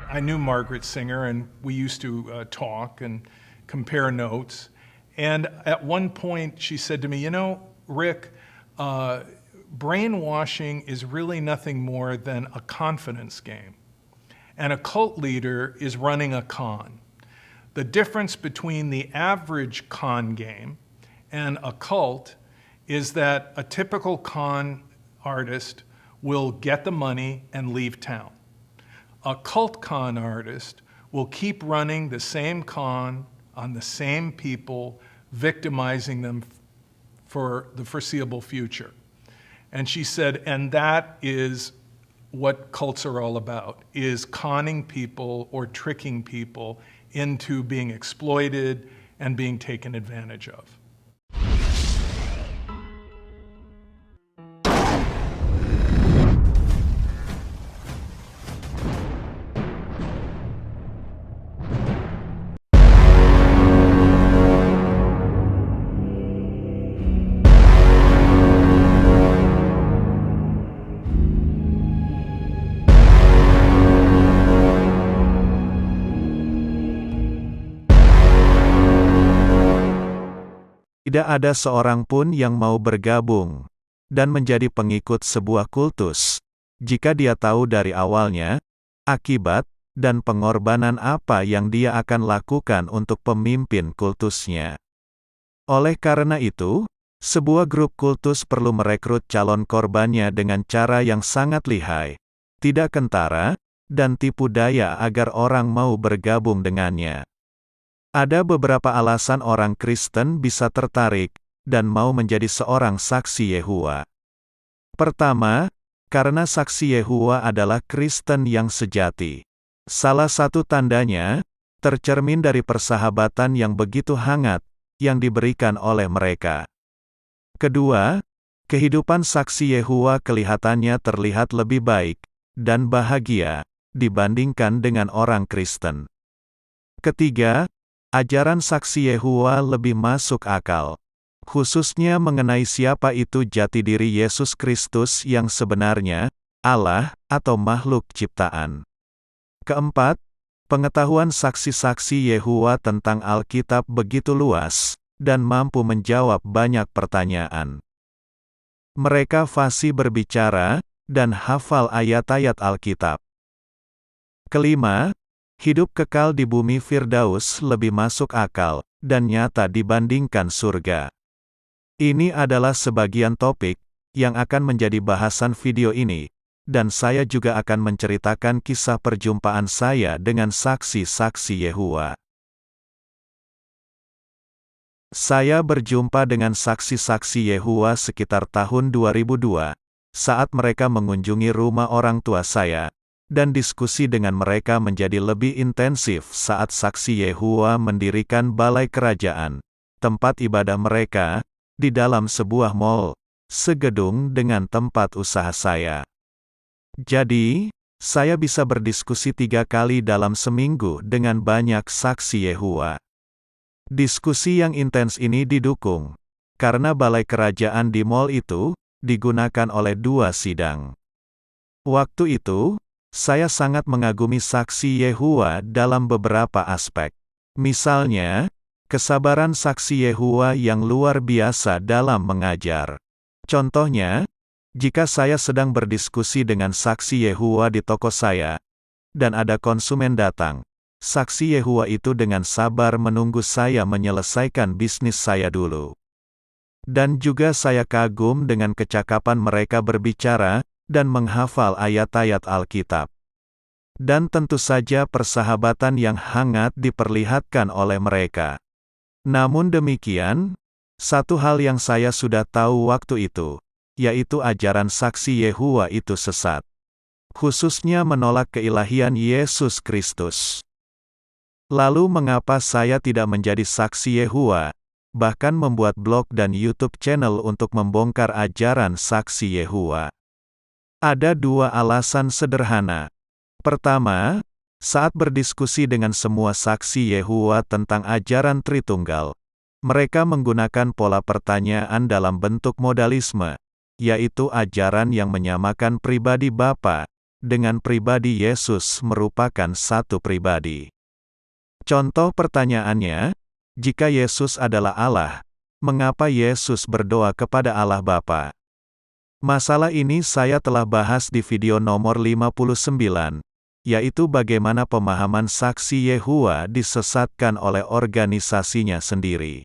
I knew Margaret Singer, and we used to talk and compare notes. And at one point, she said to me, "You know, Rick, brainwashing is really nothing more than a confidence game. And a cult leader is running a con. The difference between the average con game and a cult is that a typical con artist will get the money and leave town. A cult con artist will keep running the same con on the same people, victimizing them for the foreseeable future." And she said, and that is what cults are all about, is conning people or tricking people into being exploited and being taken advantage of. Tidak ada seorang pun yang mau bergabung dan menjadi pengikut sebuah kultus, jika dia tahu dari awalnya, akibat, dan pengorbanan apa yang dia akan lakukan untuk pemimpin kultusnya. Oleh karena itu, sebuah grup kultus perlu merekrut calon korbannya dengan cara yang sangat lihai, tidak kentara, dan tipu daya agar orang mau bergabung dengannya. Ada beberapa alasan orang Kristen bisa tertarik dan mau menjadi seorang saksi Yehova. Pertama, karena saksi Yehova adalah Kristen yang sejati. Salah satu tandanya tercermin dari persahabatan yang begitu hangat yang diberikan oleh mereka. Kedua, kehidupan saksi Yehova kelihatannya terlihat lebih baik dan bahagia dibandingkan dengan orang Kristen. Ketiga, ajaran saksi Yehova lebih masuk akal, khususnya mengenai siapa itu jati diri Yesus Kristus yang sebenarnya, Allah, atau makhluk ciptaan. Keempat, pengetahuan saksi-saksi Yehova tentang Alkitab begitu luas, dan mampu menjawab banyak pertanyaan. Mereka fasih berbicara, dan hafal ayat-ayat Alkitab. Kelima, hidup kekal di bumi Firdaus lebih masuk akal dan nyata dibandingkan surga. Ini adalah sebagian topik yang akan menjadi bahasan video ini, dan saya juga akan menceritakan kisah perjumpaan saya dengan saksi-saksi Yehova. Saya berjumpa dengan saksi-saksi Yehova sekitar tahun 2002, saat mereka mengunjungi rumah orang tua saya, dan diskusi dengan mereka menjadi lebih intensif saat saksi Yehova mendirikan balai kerajaan, tempat ibadah mereka, di dalam sebuah mall, segedung dengan tempat usaha saya. Jadi, saya bisa berdiskusi 3 kali dalam seminggu dengan banyak saksi Yehova. Diskusi yang intens ini didukung, karena balai kerajaan di mall itu, digunakan oleh 2 sidang. Waktu itu, saya sangat mengagumi saksi Yehova dalam beberapa aspek. Misalnya, kesabaran saksi Yehova yang luar biasa dalam mengajar. Contohnya, jika saya sedang berdiskusi dengan saksi Yehova di toko saya, dan ada konsumen datang, saksi Yehova itu dengan sabar menunggu saya menyelesaikan bisnis saya dulu. Dan juga saya kagum dengan kecakapan mereka berbicara, dan menghafal ayat-ayat Alkitab. Dan tentu saja persahabatan yang hangat diperlihatkan oleh mereka. Namun demikian, satu hal yang saya sudah tahu waktu itu, yaitu ajaran saksi Yehova itu sesat. Khususnya menolak keilahian Yesus Kristus. Lalu mengapa saya tidak menjadi saksi Yehova, bahkan membuat blog dan YouTube channel untuk membongkar ajaran saksi Yehova? Ada 2 alasan sederhana. Pertama, saat berdiskusi dengan semua saksi Yehova tentang ajaran Tritunggal, mereka menggunakan pola pertanyaan dalam bentuk modalisme, yaitu ajaran yang menyamakan pribadi Bapa dengan pribadi Yesus merupakan satu pribadi. Contoh pertanyaannya, jika Yesus adalah Allah, mengapa Yesus berdoa kepada Allah Bapa? Masalah ini saya telah bahas di video nomor 59, yaitu bagaimana pemahaman saksi Yehova disesatkan oleh organisasinya sendiri.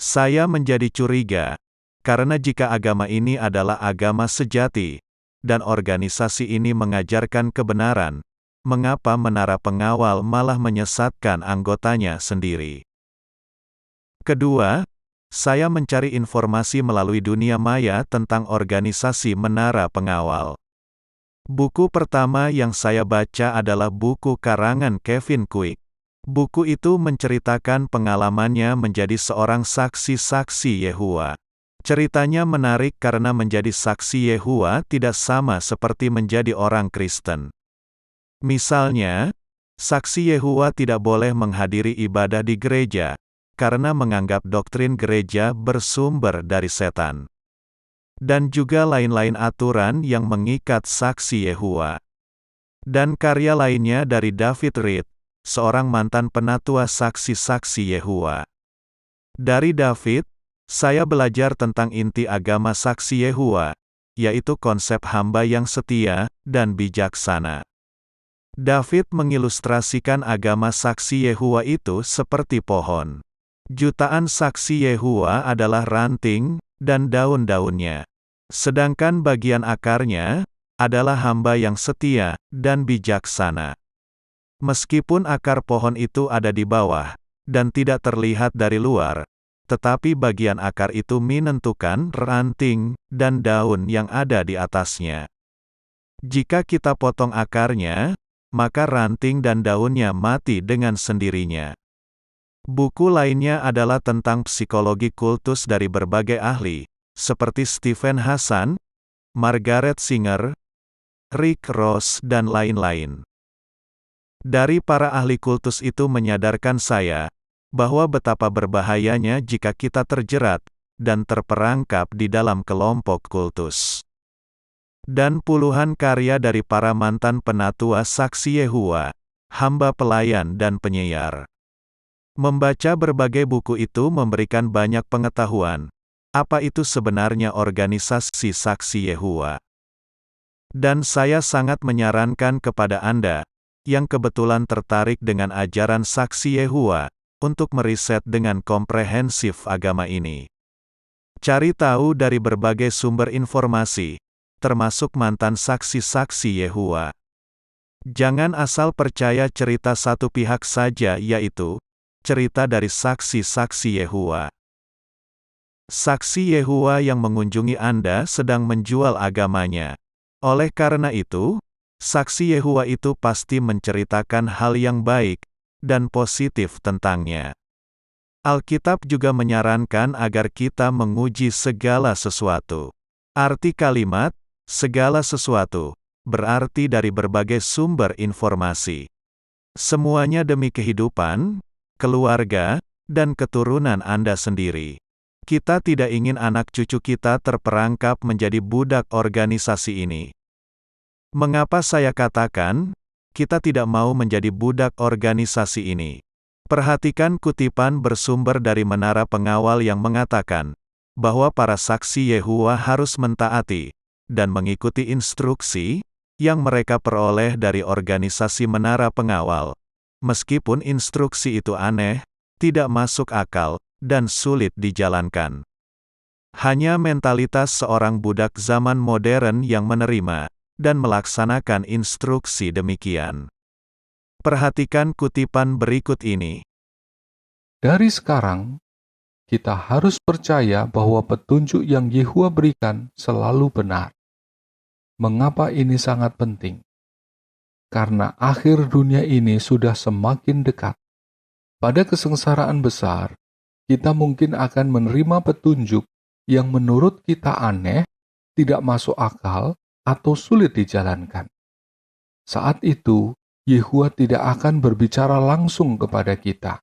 Saya menjadi curiga, karena jika agama ini adalah agama sejati, dan organisasi ini mengajarkan kebenaran, mengapa menara pengawal malah menyesatkan anggotanya sendiri? Kedua, saya mencari informasi melalui dunia maya tentang organisasi menara pengawal. Buku pertama yang saya baca adalah buku karangan Kevin Quick. Buku itu menceritakan pengalamannya menjadi seorang saksi-saksi Yehova. Ceritanya menarik karena menjadi saksi Yehova tidak sama seperti menjadi orang Kristen. Misalnya, saksi Yehova tidak boleh menghadiri ibadah di gereja, karena menganggap doktrin gereja bersumber dari setan. Dan juga lain-lain aturan yang mengikat saksi Yehova. Dan karya lainnya dari David Reed, seorang mantan penatua saksi-saksi Yehova. Dari David, saya belajar tentang inti agama saksi Yehova, yaitu konsep hamba yang setia dan bijaksana. David mengilustrasikan agama saksi Yehova itu seperti pohon. Jutaan saksi Yehova adalah ranting dan daun-daunnya. Sedangkan bagian akarnya adalah hamba yang setia dan bijaksana. Meskipun akar pohon itu ada di bawah dan tidak terlihat dari luar, tetapi bagian akar itu menentukan ranting dan daun yang ada di atasnya. Jika kita potong akarnya, maka ranting dan daunnya mati dengan sendirinya. Buku lainnya adalah tentang psikologi kultus dari berbagai ahli, seperti Stephen Hassan, Margaret Singer, Rick Ross dan lain-lain. Dari para ahli kultus itu menyadarkan saya, bahwa betapa berbahayanya jika kita terjerat dan terperangkap di dalam kelompok kultus. Dan puluhan karya dari para mantan penatua saksi Yehova, hamba pelayan dan penyiar. Membaca berbagai buku itu memberikan banyak pengetahuan, apa itu sebenarnya organisasi saksi Yehova. Dan saya sangat menyarankan kepada Anda, yang kebetulan tertarik dengan ajaran saksi Yehova, untuk meriset dengan komprehensif agama ini. Cari tahu dari berbagai sumber informasi, termasuk mantan saksi-saksi Yehova. Jangan asal percaya cerita satu pihak saja, yaitu cerita dari saksi-saksi Yehova. Saksi Yehova yang mengunjungi Anda sedang menjual agamanya. Oleh karena itu, saksi Yehova itu pasti menceritakan hal yang baik dan positif tentangnya. Alkitab juga menyarankan agar kita menguji segala sesuatu. Arti kalimat segala sesuatu berarti dari berbagai sumber informasi. Semuanya demi kehidupan, keluarga, dan keturunan Anda sendiri. Kita tidak ingin anak cucu kita terperangkap menjadi budak organisasi ini. Mengapa saya katakan kita tidak mau menjadi budak organisasi ini? Perhatikan kutipan bersumber dari Menara Pengawal yang mengatakan bahwa para saksi Yehova harus mentaati dan mengikuti instruksi yang mereka peroleh dari organisasi Menara Pengawal. Meskipun instruksi itu aneh, tidak masuk akal, dan sulit dijalankan. Hanya mentalitas seorang budak zaman modern yang menerima dan melaksanakan instruksi demikian. Perhatikan kutipan berikut ini. Dari sekarang, kita harus percaya bahwa petunjuk yang Yehova berikan selalu benar. Mengapa ini sangat penting? Karena akhir dunia ini sudah semakin dekat. Pada kesengsaraan besar, kita mungkin akan menerima petunjuk yang menurut kita aneh, tidak masuk akal, atau sulit dijalankan. Saat itu, Yehova tidak akan berbicara langsung kepada kita.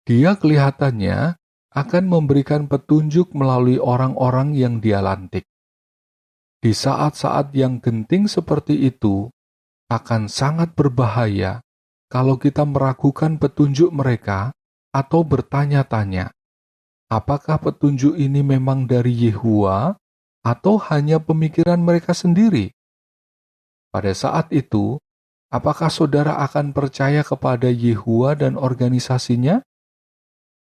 Dia kelihatannya akan memberikan petunjuk melalui orang-orang yang dia lantik. Di saat-saat yang genting seperti itu, akan sangat berbahaya kalau kita meragukan petunjuk mereka atau bertanya-tanya, apakah petunjuk ini memang dari Yehua atau hanya pemikiran mereka sendiri? Pada saat itu, apakah saudara akan percaya kepada Yehua dan organisasinya?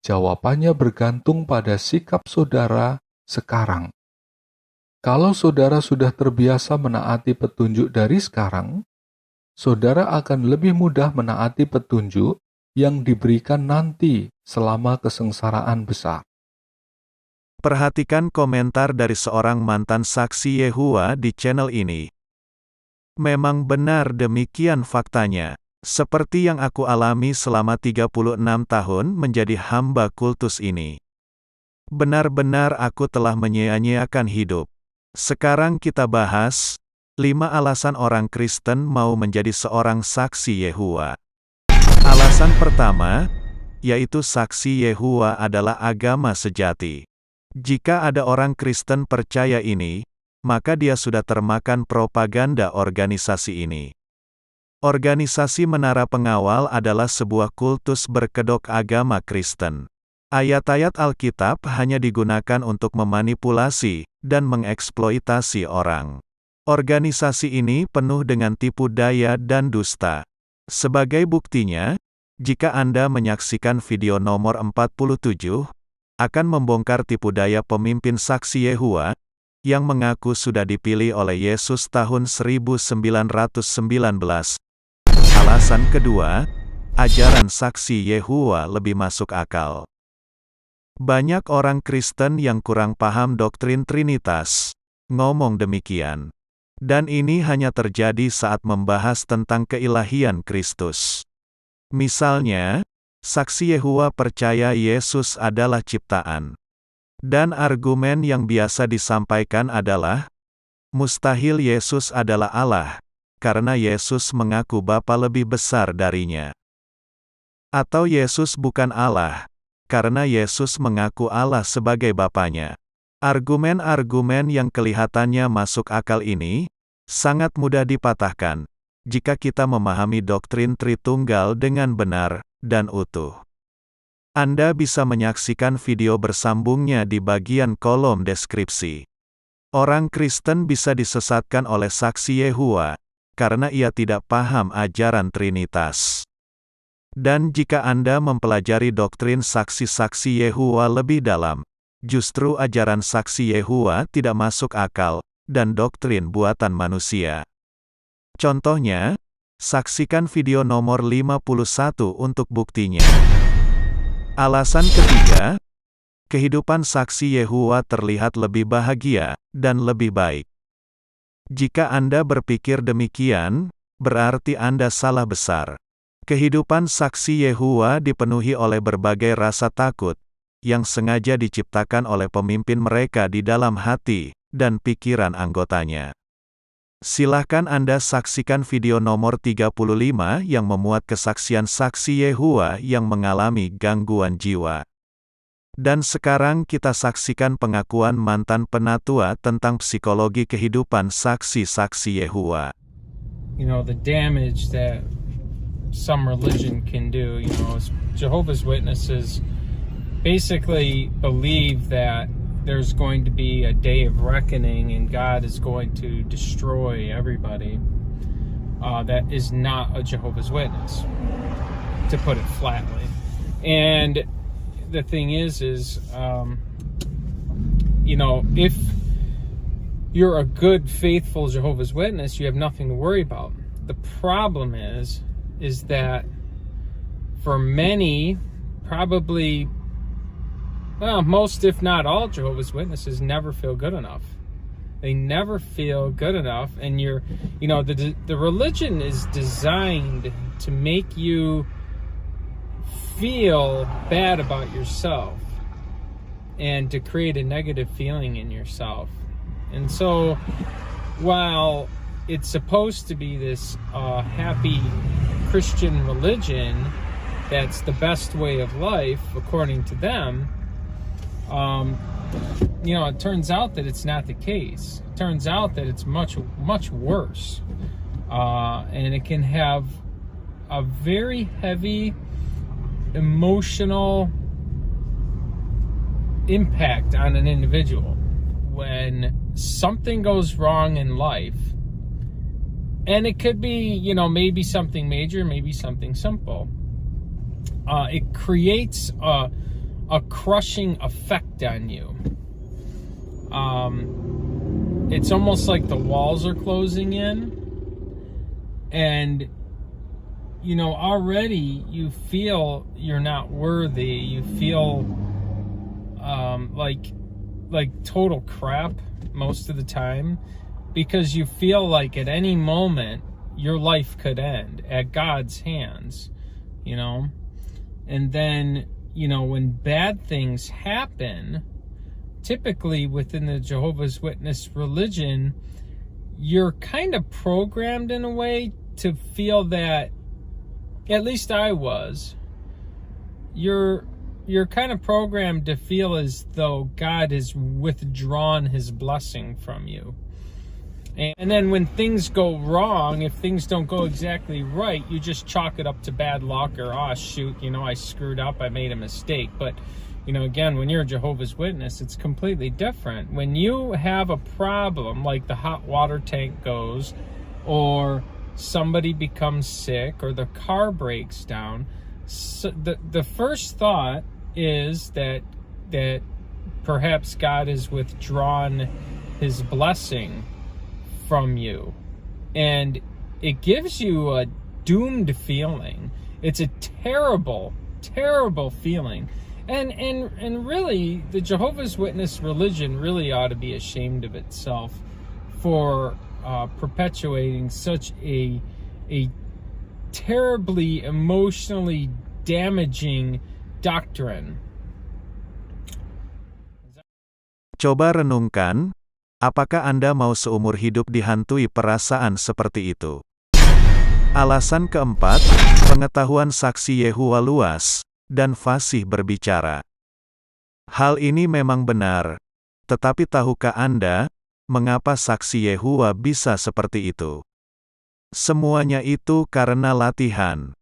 Jawabannya bergantung pada sikap saudara sekarang. Kalau saudara sudah terbiasa menaati petunjuk dari sekarang, saudara akan lebih mudah menaati petunjuk yang diberikan nanti selama kesengsaraan besar. Perhatikan komentar dari seorang mantan saksi Yehua di channel ini. Memang benar demikian faktanya. Seperti yang aku alami selama 36 tahun menjadi hamba kultus ini. Benar-benar aku telah menyia-nyiakan hidup. Sekarang kita bahas 5 alasan orang Kristen mau menjadi seorang saksi Yehua. Alasan pertama, yaitu saksi Yehua adalah agama sejati. Jika ada orang Kristen percaya ini, maka dia sudah termakan propaganda organisasi ini. Organisasi Menara Pengawal adalah sebuah kultus berkedok agama Kristen. Ayat-ayat Alkitab hanya digunakan untuk memanipulasi dan mengeksploitasi orang. Organisasi ini penuh dengan tipu daya dan dusta. Sebagai buktinya, jika Anda menyaksikan video nomor 47, akan membongkar tipu daya pemimpin saksi Yehua, yang mengaku sudah dipilih oleh Yesus tahun 1919. Alasan kedua, ajaran saksi Yehua lebih masuk akal. Banyak orang Kristen yang kurang paham doktrin Trinitas ngomong demikian. Dan ini hanya terjadi saat membahas tentang keilahian Kristus. Misalnya, saksi Yehua percaya Yesus adalah ciptaan. Dan argumen yang biasa disampaikan adalah, mustahil Yesus adalah Allah, karena Yesus mengaku Bapa lebih besar darinya. Atau Yesus bukan Allah, karena Yesus mengaku Allah sebagai Bapanya. Argumen-argumen yang kelihatannya masuk akal ini, sangat mudah dipatahkan, jika kita memahami doktrin Tritunggal dengan benar dan utuh. Anda bisa menyaksikan video bersambungnya di bagian kolom deskripsi. Orang Kristen bisa disesatkan oleh saksi Yehua, karena ia tidak paham ajaran Trinitas. Dan jika Anda mempelajari doktrin saksi-saksi Yehua lebih dalam, justru ajaran saksi Yehua tidak masuk akal, dan doktrin buatan manusia. Contohnya, saksikan video nomor 51 untuk buktinya. Alasan ketiga, kehidupan saksi Yehua terlihat lebih bahagia, dan lebih baik. Jika Anda berpikir demikian, berarti Anda salah besar. Kehidupan saksi Yehua dipenuhi oleh berbagai rasa takut, yang sengaja diciptakan oleh pemimpin mereka di dalam hati dan pikiran anggotanya. Silahkan Anda saksikan video nomor 35 yang memuat kesaksian saksi Yehua yang mengalami gangguan jiwa. Dan sekarang kita saksikan pengakuan mantan penatua tentang psikologi kehidupan saksi-saksi Yehua. You know, the damage that some religion can do, you know, Jehovah's Witnesses basically believe that there's going to be a day of reckoning and God is going to destroy everybody that is not a Jehovah's Witness, to put it flatly. And the thing is you know, if you're a good, faithful Jehovah's Witness, you have nothing to worry about. The problem is that for many, probably, well, most if not all Jehovah's Witnesses never feel good enough. They never feel good enough, and you know, the religion is designed to make you feel bad about yourself and to create a negative feeling in yourself. And so, while it's supposed to be this happy Christian religion that's the best way of life according to them, it turns out that it's not the case. It turns out that it's much, much worse. And it can have a very heavy emotional impact on an individual when something goes wrong in life. And it could be, maybe something major, maybe something simple. It creates a crushing effect on you. It's almost like the walls are closing in, and already you feel you're not worthy. You feel like total crap most of the time, because you feel like at any moment your life could end at God's hands, and then when bad things happen, typically within the Jehovah's Witness religion, you're kind of programmed in a way to feel that, at least I was, you're kind of programmed to feel as though God has withdrawn his blessing from you. And then when things go wrong, if things don't go exactly right, you just chalk it up to bad luck, or, oh, shoot, I screwed up, I made a mistake. But, again, when you're a Jehovah's Witness, it's completely different. When you have a problem, like the hot water tank goes, or somebody becomes sick, or the car breaks down, so the first thought is that perhaps God has withdrawn his blessing from you, and it gives you a doomed feeling. It's a terrible, terrible feeling, and really, the Jehovah's Witness religion really ought to be ashamed of itself for perpetuating such a terribly emotionally damaging doctrine. Coba renungkan, apakah Anda mau seumur hidup dihantui perasaan seperti itu? Alasan keempat, pengetahuan saksi Yehuwa luas dan fasih berbicara. Hal ini memang benar, tetapi tahukah Anda mengapa saksi Yehuwa bisa seperti itu? Semuanya itu karena latihan.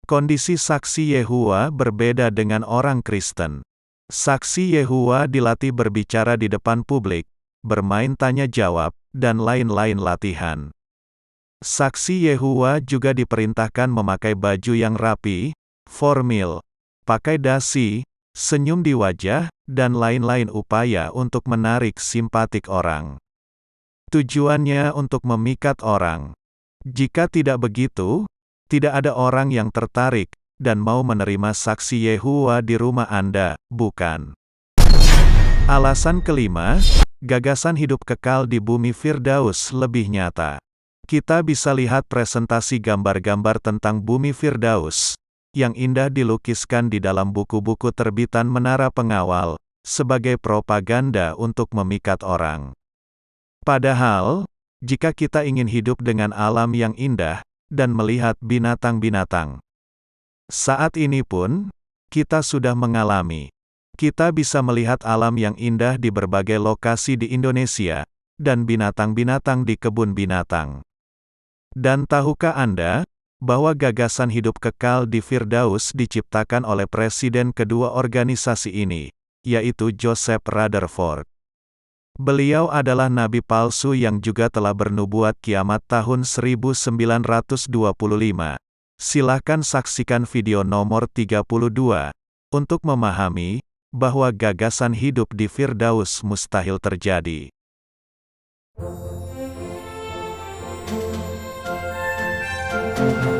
Kondisi saksi Yehuwa berbeda dengan orang Kristen. Saksi Yehuwa dilatih berbicara di depan publik, bermain tanya jawab, dan lain-lain latihan. Saksi Yehuwa juga diperintahkan memakai baju yang rapi, formal, pakai dasi, senyum di wajah, dan lain-lain upaya untuk menarik simpatik orang. Tujuannya untuk memikat orang. Jika tidak begitu, tidak ada orang yang tertarik dan mau menerima saksi Yehuwa di rumah Anda, bukan? Alasan kelima, gagasan hidup kekal di bumi Firdaus lebih nyata. Kita bisa lihat presentasi gambar-gambar tentang bumi Firdaus, yang indah dilukiskan di dalam buku-buku terbitan Menara Pengawal, sebagai propaganda untuk memikat orang. Padahal, jika kita ingin hidup dengan alam yang indah, dan melihat binatang-binatang, saat ini pun, kita sudah mengalami. Kita bisa melihat alam yang indah di berbagai lokasi di Indonesia, dan binatang-binatang di kebun binatang. Dan tahukah Anda, bahwa gagasan hidup kekal di Firdaus diciptakan oleh presiden kedua organisasi ini, yaitu Joseph Rutherford. Beliau adalah nabi palsu yang juga telah bernubuat kiamat tahun 1925. Silakan saksikan video nomor 32, untuk memahami, bahwa gagasan hidup di Firdaus mustahil terjadi. Thank you.